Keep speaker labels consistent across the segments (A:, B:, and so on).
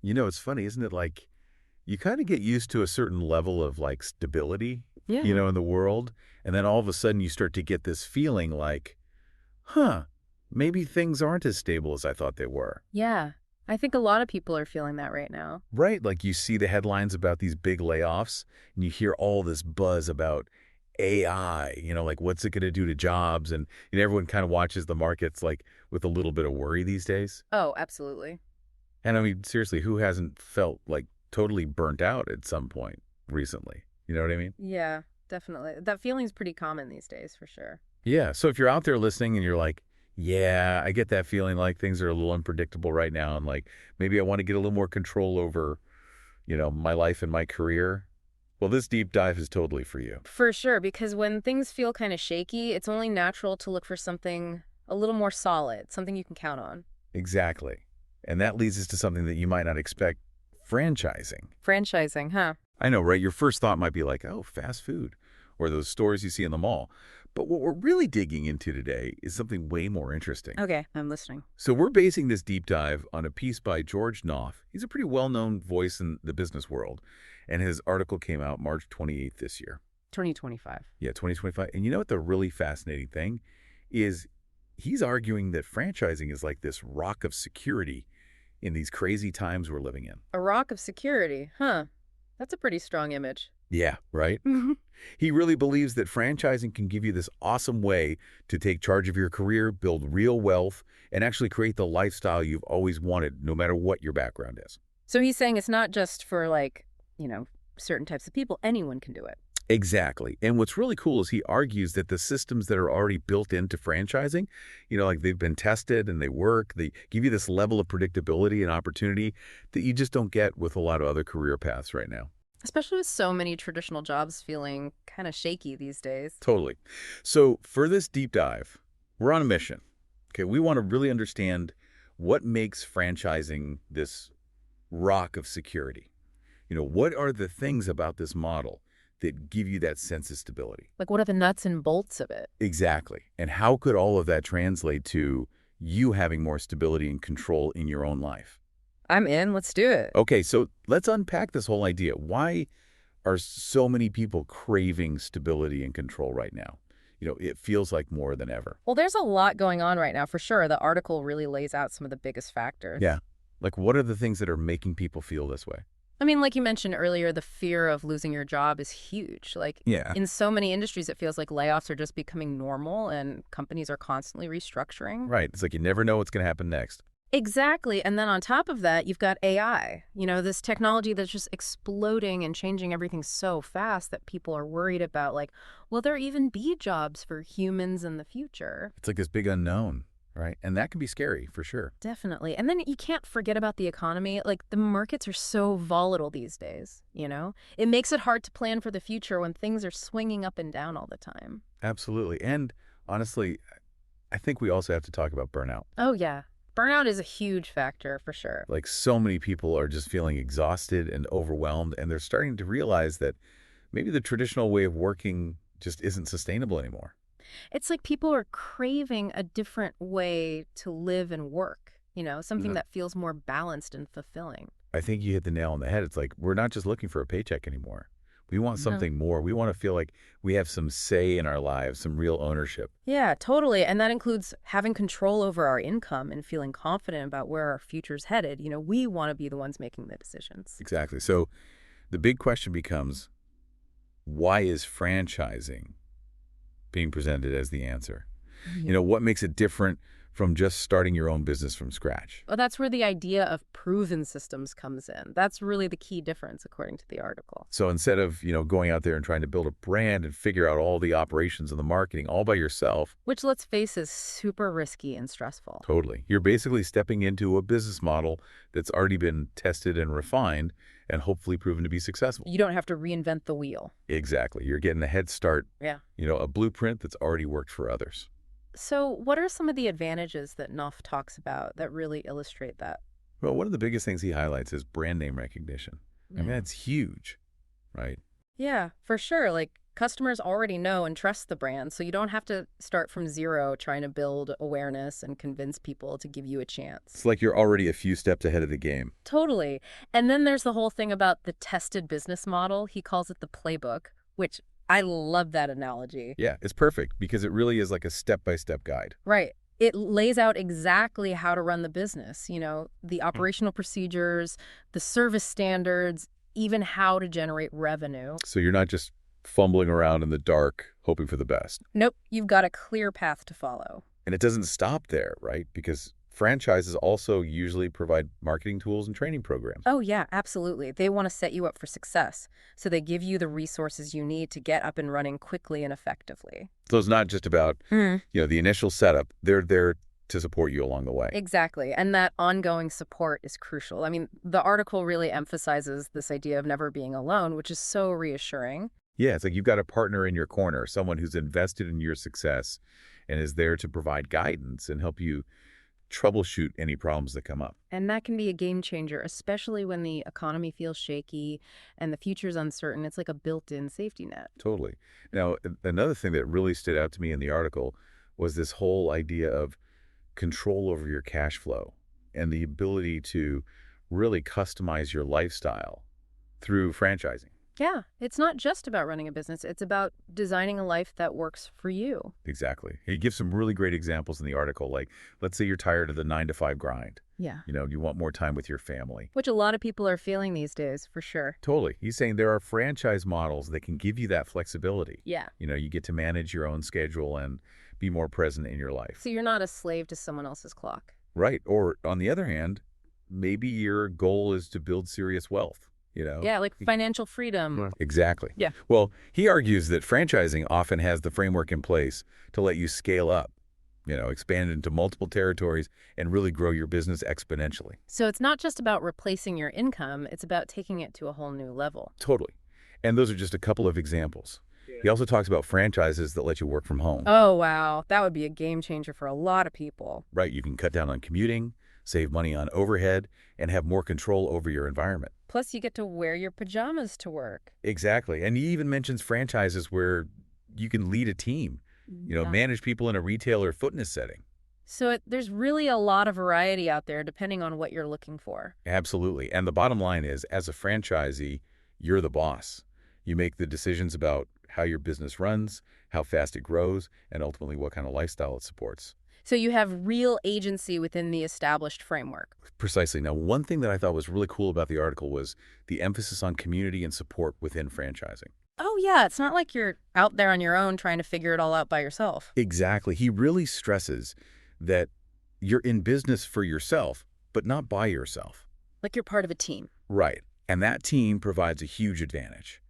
A: It's funny, isn't it? Like, you kind of get used to a certain level of like stability,
B: Yeah.
A: in the world. And then all of a sudden you start to get this feeling like, huh, maybe things aren't as stable as I thought they were.
B: Yeah. I think a lot of people are feeling that right now.
A: Right? Like you see the headlines about these big layoffs and you hear all this buzz about AI, like what's it going to do to jobs? And everyone kind of watches the markets like with a little bit of worry these days.
B: Oh, absolutely.
A: And I mean, seriously, who hasn't felt like totally burnt out at some point recently? You know what I mean?
B: Yeah, definitely. That feeling's pretty common these days, for sure.
A: Yeah. So if you're out there listening and you're like, yeah, I get that feeling like things are a little unpredictable right now. And like maybe I want to get a little more control over, my life and my career. Well, this deep dive is totally for you.
B: For sure, because when things feel kind of shaky, it's only natural to look for something a little more solid, something you can count on.
A: Exactly. And that leads us to something that you might not expect, franchising.
B: Franchising, huh?
A: I know, right? Your first thought might be like, oh, fast food or those stores you see in the mall. But what we're really digging into today is something way more interesting.
B: Okay, I'm listening.
A: So we're basing this deep dive on a piece by George Knopf. He's a pretty well-known voice in the business world, and his article came out March 28th this year.
B: 2025.
A: Yeah, 2025. And you know what the really fascinating thing is? He's arguing that franchising is like this rock of security in these crazy times we're living in.
B: A rock of security, huh? That's a pretty strong image.
A: Yeah, right? He really believes that franchising can give you this awesome way to take charge of your career, build real wealth, and actually create the lifestyle you've always wanted, no matter what your background is.
B: So he's saying it's not just for certain types of people. Anyone can do it.
A: Exactly. And what's really cool is he argues that the systems that are already built into franchising, like they've been tested and they work, they give you this level of predictability and opportunity that you just don't get with a lot of other career paths right now.
B: Especially with so many traditional jobs feeling kind of shaky these days.
A: Totally. So for this deep dive, we're on a mission. Okay, we want to really understand what makes franchising this rock of security. What are the things about this model that give you that sense of stability?
B: Like, what are the nuts and bolts of it?
A: Exactly. And how could all of that translate to you having more stability and control in your own life?
B: I'm in. Let's do it.
A: Okay, so let's unpack this whole idea. Why are so many people craving stability and control right now? It feels like more than ever.
B: Well, there's a lot going on right now, for sure. The article really lays out some of the biggest factors.
A: Yeah. Like, what are the things that are making people feel this way?
B: I mean, like you mentioned earlier, the fear of losing your job is huge. Like,
A: Yeah.
B: in so many industries, it feels like layoffs are just becoming normal and companies are constantly restructuring.
A: Right. It's like you never know what's going to happen next.
B: Exactly. And then on top of that, you've got AI, this technology that's just exploding and changing everything so fast that people are worried about, like, will there even be jobs for humans in the future?
A: It's like this big unknown, right? And that can be scary for sure.
B: Definitely. And then you can't forget about the economy. Like, the markets are so volatile these days, It makes it hard to plan for the future when things are swinging up and down all the time.
A: Absolutely. And honestly, I think we also have to talk about burnout.
B: Oh, yeah. Burnout is a huge factor, for sure.
A: Like so many people are just feeling exhausted and overwhelmed, and they're starting to realize that maybe the traditional way of working just isn't sustainable anymore.
B: It's like people are craving a different way to live and work, something
A: Mhm.
B: that feels more balanced and fulfilling.
A: I think you hit the nail on the head. It's like we're not just looking for a paycheck anymore. We want
B: No.
A: something more. We want to feel like we have some say in our lives, some real ownership.
B: Yeah, totally. And that includes having control over our income and feeling confident about where our future's headed. We want to be the ones making the decisions.
A: Exactly. So the big question becomes, why is franchising being presented as the answer? What makes it different from just starting your own business from scratch?
B: Well, that's where the idea of proven systems comes in. That's really the key difference, according to the article.
A: So instead of, going out there and trying to build a brand and figure out all the operations and the marketing all by yourself.
B: Which, let's face, is super risky and stressful.
A: Totally. You're basically stepping into a business model that's already been tested and refined and hopefully proven to be successful.
B: You don't have to reinvent the wheel.
A: Exactly. You're getting a head start.
B: Yeah.
A: A blueprint that's already worked for others.
B: So what are some of the advantages that Knopf talks about that really illustrate that?
A: Well, one of the biggest things he highlights is brand name recognition. I mean,
B: Yeah.
A: that's huge, right?
B: Yeah, for sure. Like, Customers already know and trust the brand, so you don't have to start from zero trying to build awareness and convince people to give you a
A: It's
B: chance.
A: like you're already a few steps ahead of the game.
B: Totally. And then there's the whole thing about the tested business model. He calls it the playbook, which I love that analogy.
A: Yeah, it's perfect because it really is like a step-by-step guide.
B: Right. It lays out exactly how to run the business, the operational procedures, the service standards, even how to generate revenue.
A: So you're not just fumbling around in the dark hoping for the best.
B: Nope, you've got a clear path to follow.
A: And it doesn't stop there, right? Because franchises also usually provide marketing tools and training programs.
B: Oh, yeah, absolutely. They want to set you up for success. So they give you the resources you need to get up and running quickly and effectively.
A: So it's not just about, the initial setup. They're there to support you along the way.
B: Exactly. And that ongoing support is crucial. I mean, the article really emphasizes this idea of never being alone, which is so reassuring.
A: Yeah, it's like you've got a partner in your corner, someone who's invested in your success and is there to provide guidance and help you troubleshoot any problems that come up.
B: And that can be a game changer, especially when the economy feels shaky and the future's uncertain. It's like a built-in safety net.
A: Totally. Now, another thing that really stood out to me in the article was this whole idea of control over your cash flow and the ability to really customize your lifestyle through franchising.
B: Yeah, it's not just about running a business. It's about designing a life that works for you.
A: Exactly. He gives some really great examples in the article. Like, let's say you're tired of the 9 to 5 grind.
B: Yeah.
A: You want more time with your family.
B: Which a lot of people are feeling these days, for sure.
A: Totally. He's saying there are franchise models that can give you that flexibility.
B: Yeah.
A: You get to manage your own schedule and be more present in your life.
B: So you're not a slave to someone else's clock.
A: Right. Or on the other hand, maybe your goal is to build serious wealth.
B: Yeah, like financial freedom.
A: Right. Exactly.
B: Yeah.
A: Well, he argues that franchising often has the framework in place to let you scale up, expand into multiple territories and really grow your business exponentially.
B: So it's not just about replacing your income, it's about taking it to a whole new level.
A: Totally. And those are just a couple of examples. He also talks about franchises that let you work from home.
B: Oh, wow. That would be a game changer for a lot of people.
A: Right. You can cut down on commuting, save money on overhead, and have more control over your environment.
B: Plus, you get to wear your pajamas to work.
A: Exactly. And he even mentions franchises where you can lead a team,
B: Yeah.
A: manage people in a retail or fitness setting.
B: So there's really a lot of variety out there depending on what you're looking for.
A: Absolutely. And the bottom line is, as a franchisee, you're the boss. You make the decisions about how your business runs, how fast it grows, and ultimately what kind of lifestyle it supports.
B: So you have real agency within the established framework.
A: Precisely. Now, one thing that I thought was really cool about the article was the emphasis on community and support within franchising.
B: Oh, yeah. It's not like you're out there on your own trying to figure it all out by yourself.
A: Exactly. He really stresses that you're in business for yourself, but not by yourself.
B: Like you're part of a team.
A: Right. And that team provides a huge advantage.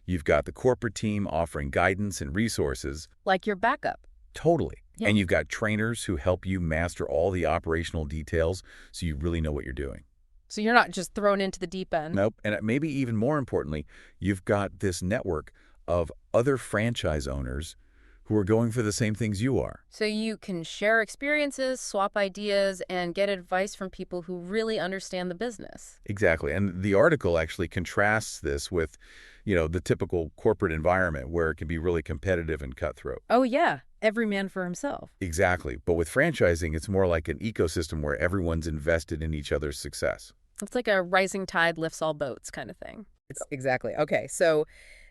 A: You've got the corporate team offering guidance and resources.
B: Like your backup.
A: Totally.
B: Yeah.
A: And you've got trainers who help you master all the operational details so you really know what you're doing.
B: So you're not just thrown into the deep end.
A: Nope. And maybe even more importantly, you've got this network of other franchise owners who are going for the same things you are.
B: So you can share experiences, swap ideas, and get advice from people who really understand the business.
A: Exactly. And the article actually contrasts this with, the typical corporate environment where it can be really competitive and cutthroat.
B: Oh, yeah. Every man for himself.
A: Exactly. But with franchising, it's more like an ecosystem where everyone's invested in each other's success.
B: It's like a rising tide lifts all boats kind of thing. Exactly. Okay. So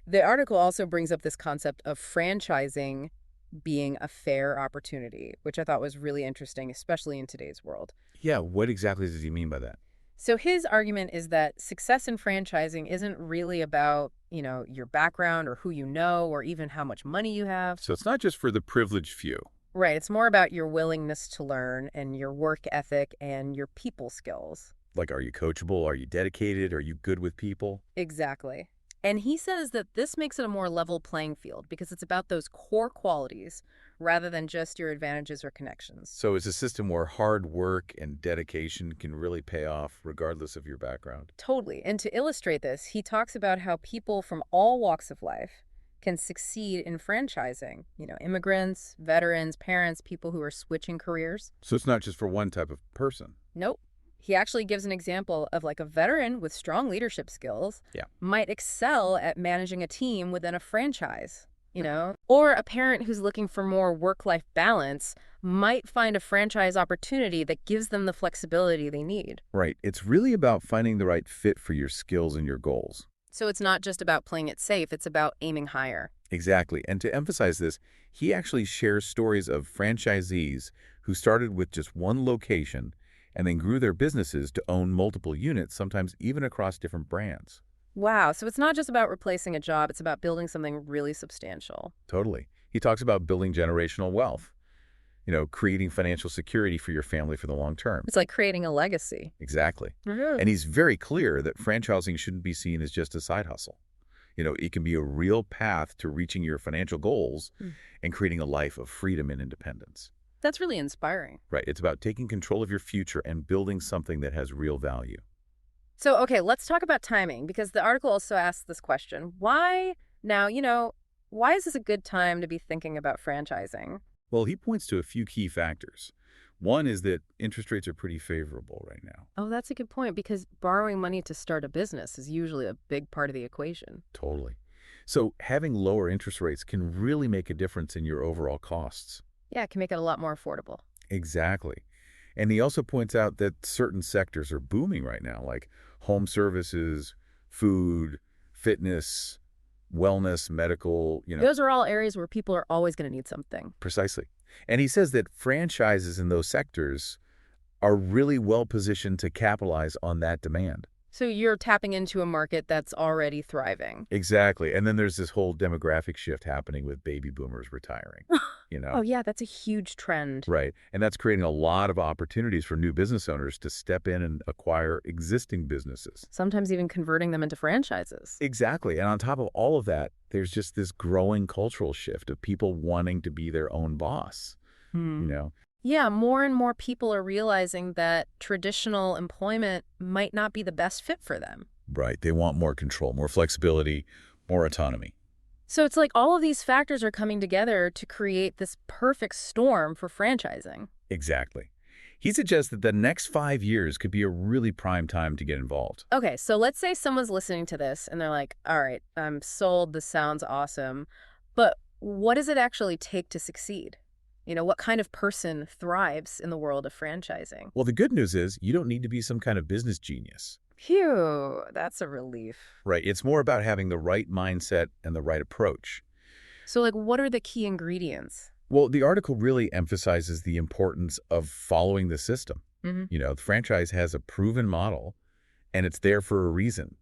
B: the article also brings up this concept of franchising being a fair opportunity, which I thought was really interesting, especially in today's world.
A: Yeah, what exactly does he mean by that?
B: So his argument is that success in franchising isn't really about, your background or who you know or even how much money you have.
A: So it's not just for the privileged few.
B: Right. It's more about your willingness to learn and your work ethic and your people skills.
A: Like, are you coachable? Are you dedicated? Are you good with people?
B: Exactly. And he says that this makes it a more level playing field because it's about those core qualities rather than just your advantages or connections.
A: So it's a system where hard work and dedication can really pay off regardless of your background.
B: Totally. And to illustrate this, he talks about how people from all walks of life can succeed in franchising. Immigrants, veterans, parents, people who are switching careers.
A: So it's not just for one type of person.
B: Nope. He actually gives an example of like a veteran with strong leadership skills
A: Yeah.
B: might excel at managing a team within a franchise, you know? Or a parent who's looking for more work-life balance might find a franchise opportunity that gives them the flexibility they need.
A: Right. It's really about finding the right fit for your skills and your goals.
B: So it's not just about playing it safe, it's about aiming higher.
A: Exactly. And to emphasize this, he actually shares stories of franchisees who started with just one location and then grew their businesses to own multiple units, sometimes even across different brands.
B: Wow, so it's not just about replacing a job, it's about building something really substantial.
A: Totally. He talks about building generational wealth, creating financial security for your family for the long term.
B: It's like creating a legacy.
A: Exactly.
B: Mhm.
A: And he's very clear that franchising shouldn't be seen as just a side hustle. It can be a real path to reaching your financial goals
B: Mm.
A: and creating a life of freedom and independence.
B: That's really inspiring.
A: Right. It's about taking control of your future and building something that has real value.
B: So, okay, let's talk about timing because the article also asks this question. Why now, why is this a good time to be thinking about franchising?
A: Well, he points to a few key factors. One is that interest rates are pretty favorable right now.
B: Oh, that's a good point because borrowing money to start a business is usually a big part of the equation.
A: Totally. So having lower interest rates can really make a difference in your overall costs.
B: Yeah, it can make it a lot more affordable.
A: Exactly. And he also points out that certain sectors are booming right now, like home services, food, fitness, wellness, medical,
B: Those are all areas where people are always going to need something.
A: precisely. And he says that franchises in those sectors are really well positioned to capitalize on that demand.
B: So you're tapping into a market that's already thriving.
A: Exactly. And then there's this whole demographic shift happening with baby boomers retiring,
B: Oh, yeah, that's a huge trend.
A: Right. And that's creating a lot of opportunities for new business owners to step in and acquire existing businesses.
B: Sometimes even converting them into franchises.
A: Exactly. And on top of all of that, there's just this growing cultural shift of people wanting to be their own boss,
B: Hmm.
A: you know?
B: Yeah, more and more people are realizing that traditional employment might not be the best fit for them.
A: Right. They want more control, more flexibility, more autonomy.
B: So it's like all of these factors are coming together to create this perfect storm for franchising.
A: Exactly. He suggests that the next 5 years could be a really prime time to get involved.
B: Okay, so let's say someone's listening to this and they're like, all right, I'm sold, this sounds awesome, but what does it actually take to succeed? What kind of person thrives in the world of franchising?
A: Well, the good news is you don't need to be some kind of business genius.
B: Phew, that's a relief.
A: Right. It's more about having the right mindset and the right approach.
B: So, like, what are the key ingredients?
A: Well, the article really emphasizes the importance of following the system. The franchise has a proven model, and it's there for a reason.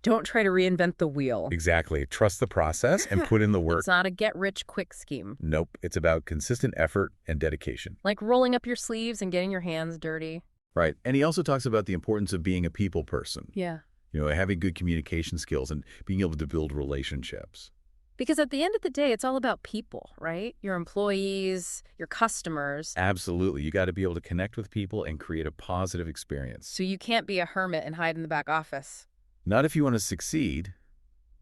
B: Don't try to reinvent the wheel.
A: Exactly. Trust the process and put in the work.
B: It's not a get-rich-quick scheme.
A: Nope. It's about consistent effort and dedication.
B: Like rolling up your sleeves and getting your hands dirty.
A: Right. And he also talks about the importance of being a people person.
B: Yeah.
A: Having good communication skills and being able to build relationships.
B: Because at the end of the day, it's all about people, right? Your employees, your customers.
A: Absolutely. You got to be able to connect with people and create a positive experience.
B: So you can't be a hermit and hide in the back office.
A: Not if you want to succeed.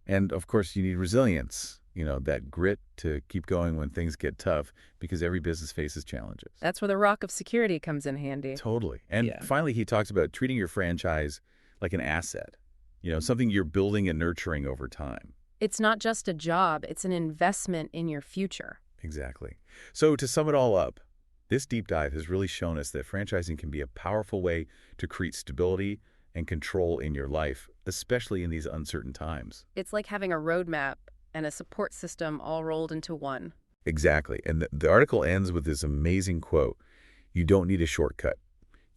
A: And of course, you need resilience, that grit to keep going when things get tough because every business faces challenges.
B: That's where the rock of security comes in handy.
A: Totally. And
B: Yeah.
A: finally, he talks about treating your franchise like an asset, something you're building and nurturing over time.
B: It's not just a job, it's an investment in your future.
A: Exactly. So to sum it all up, this deep dive has really shown us that franchising can be a powerful way to create stability and control in your life, especially in these uncertain times.
B: It's like having a roadmap and a support system all rolled into one.
A: Exactly. And the article ends with this amazing quote. You don't need a shortcut.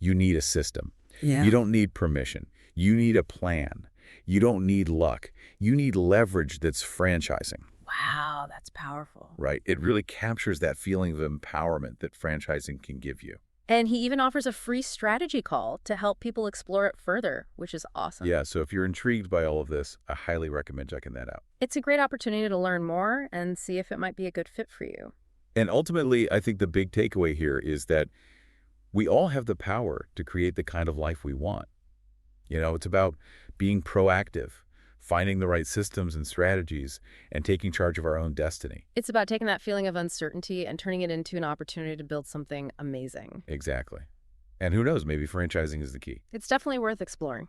A: You need a system.
B: Yeah.
A: You don't need permission. You need a plan. You don't need luck. You need leverage that's franchising.
B: Wow, that's powerful.
A: Right? It really captures that feeling of empowerment that franchising can give you.
B: And he even offers a free strategy call to help people explore it further, which is awesome.
A: Yeah, so if you're intrigued by all of this, I highly recommend checking that out.
B: It's a great opportunity to learn more and see if it might be a good fit for you.
A: And ultimately, I think the big takeaway here is that we all have the power to create the kind of life we want. It's about being proactive, finding the right systems and strategies, and taking charge of our own destiny.
B: It's about taking that feeling of uncertainty and turning it into an opportunity to build something amazing.
A: Exactly. And who knows, maybe franchising is the key.
B: It's definitely worth exploring.